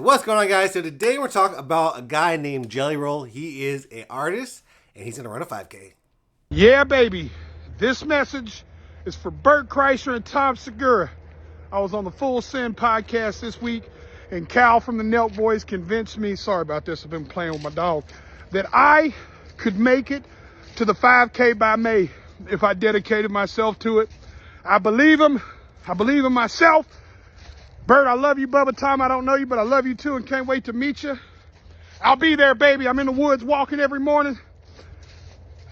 What's going on, guys? So today we're talking about a guy named Jelly Roll. He is an artist and he's gonna run a 5K. Yeah, baby. This message is for Bert Kreischer and Tom Segura. I was on the Full Send podcast this week, and Cal from the Nelk Boys convinced me, sorry about this, I've been playing with my dog, that I could make it to the 5K by May if I dedicated myself to it. I believe him. I believe in myself. Bert, I love you, Bubba. Tom, I don't know you, but I love you too and can't wait to meet you. I'll be there, baby. I'm in the woods walking every morning.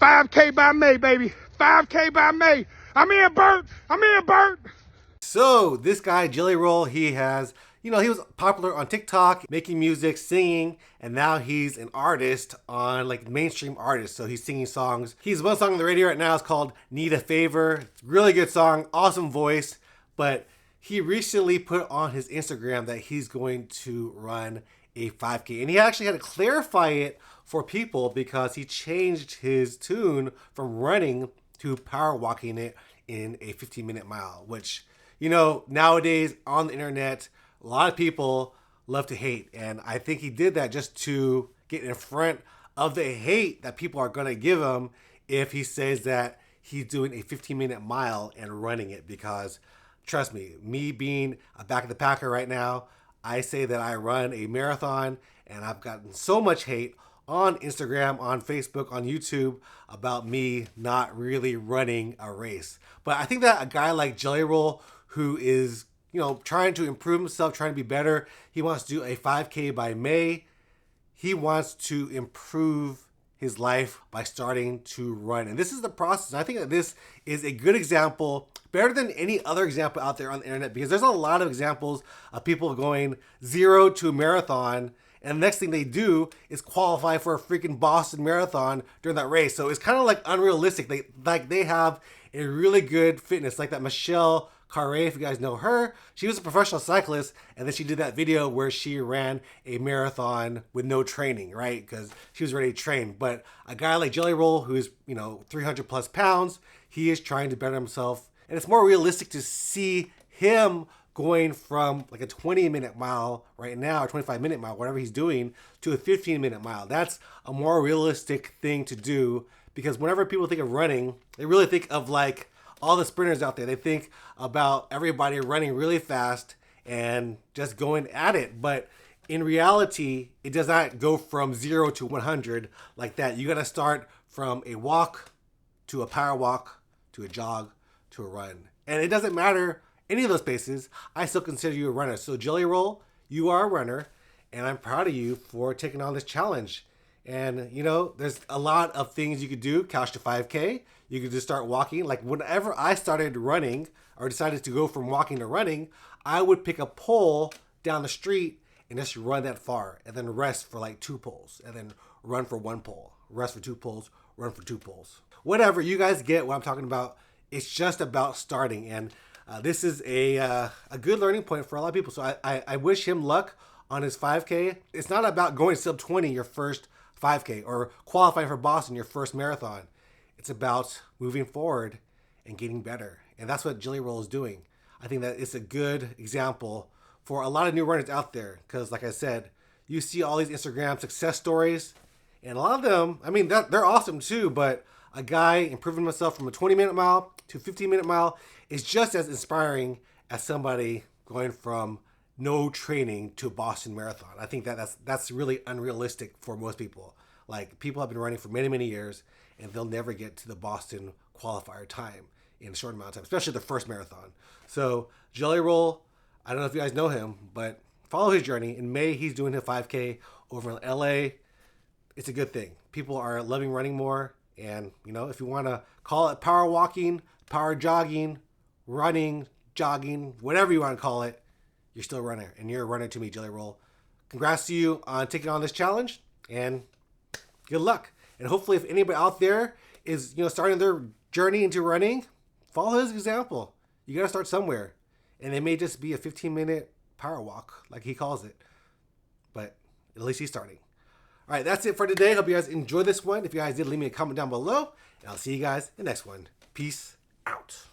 5K by May, baby. 5K by May. I'm in, Bert. I'm in, Bert. So this guy, Jelly Roll, he has, he was popular on TikTok, making music, singing, and now he's an artist on like mainstream artists. So he's singing songs. He's one song on the radio right now. It's called Need a Favor. It's a really good song, awesome voice, but he recently put on his Instagram that he's going to run a 5K. And he actually had to clarify it for people because he changed his tune from running to power walking it in a 15-minute mile, which, nowadays on the internet, a lot of people love to hate. And I think he did that just to get in front of the hate that people are going to give him if he says that he's doing a 15-minute mile and running it. Because trust me being a back of the packer right now, I say that I run a marathon and I've gotten so much hate on Instagram, on Facebook, on YouTube about me not really running a race. But I think that a guy like Jelly Roll, who is, trying to improve himself, trying to be better, he wants to do a 5K by May. He wants to improve his life by starting to run. And this is the process. I think that this is a good example, better than any other example out there on the internet, because there's a lot of examples of people going 0 to a marathon, and the next thing they do is qualify for a freaking Boston Marathon during that race. So it's kind of like unrealistic. They have a really good fitness, like that Michelle Carre, if you guys know her. She was a professional cyclist, and then she did that video where she ran a marathon with no training, right? Because she was ready to train. But a guy like Jelly Roll, who's 300 plus pounds, he is trying to better himself, and it's more realistic to see him going from like a 20-minute mile right now, or 25-minute mile, whatever he's doing, to a 15-minute mile. That's a more realistic thing to do, because whenever people think of running, they really think of like all the sprinters out there. They think about everybody running really fast and just going at it. But in reality, it does not go from 0 to 100 like that. You got to start from a walk to a power walk to a jog to a run. And it doesn't matter any of those paces. I still consider you a runner. So Jelly Roll, you are a runner, and I'm proud of you for taking on this challenge. And, there's a lot of things you could do. Couch to 5K. You could just start walking. Like whenever I started running or decided to go from walking to running, I would pick a pole down the street and just run that far, and then rest for like 2 poles, and then run for 1 pole, rest for 2 poles, run for 2 poles. Whatever, you guys get what I'm talking about. It's just about starting. And this is a good learning point for a lot of people. So I wish him luck on his 5K. It's not about going sub 20 your first 5K or qualifying for Boston your first marathon. It's about moving forward and getting better. And that's what Jelly Roll is doing. I think that it's a good example for a lot of new runners out there. Because like I said, you see all these Instagram success stories, and a lot of them, they're awesome too, but a guy improving himself from a 20-minute mile to a 15-minute mile is just as inspiring as somebody going from no training to a Boston Marathon. I think that's really unrealistic for most people. Like, people have been running for many, many years, and they'll never get to the Boston qualifier time in a short amount of time, especially the first marathon. So Jelly Roll, I don't know if you guys know him, but follow his journey. In May, he's doing a 5K over in LA. It's a good thing. People are loving running more. And, if you want to call it power walking, power jogging, running, jogging, whatever you want to call it, you're still a runner. And you're a runner to me, Jelly Roll. Congrats to you on taking on this challenge, and good luck. And hopefully if anybody out there is, starting their journey into running, follow his example. You got to start somewhere. And it may just be a 15-minute power walk, like he calls it. But at least he's starting. All right, that's it for today. Hope you guys enjoyed this one. If you guys did, leave me a comment down below. And I'll see you guys in the next one. Peace out.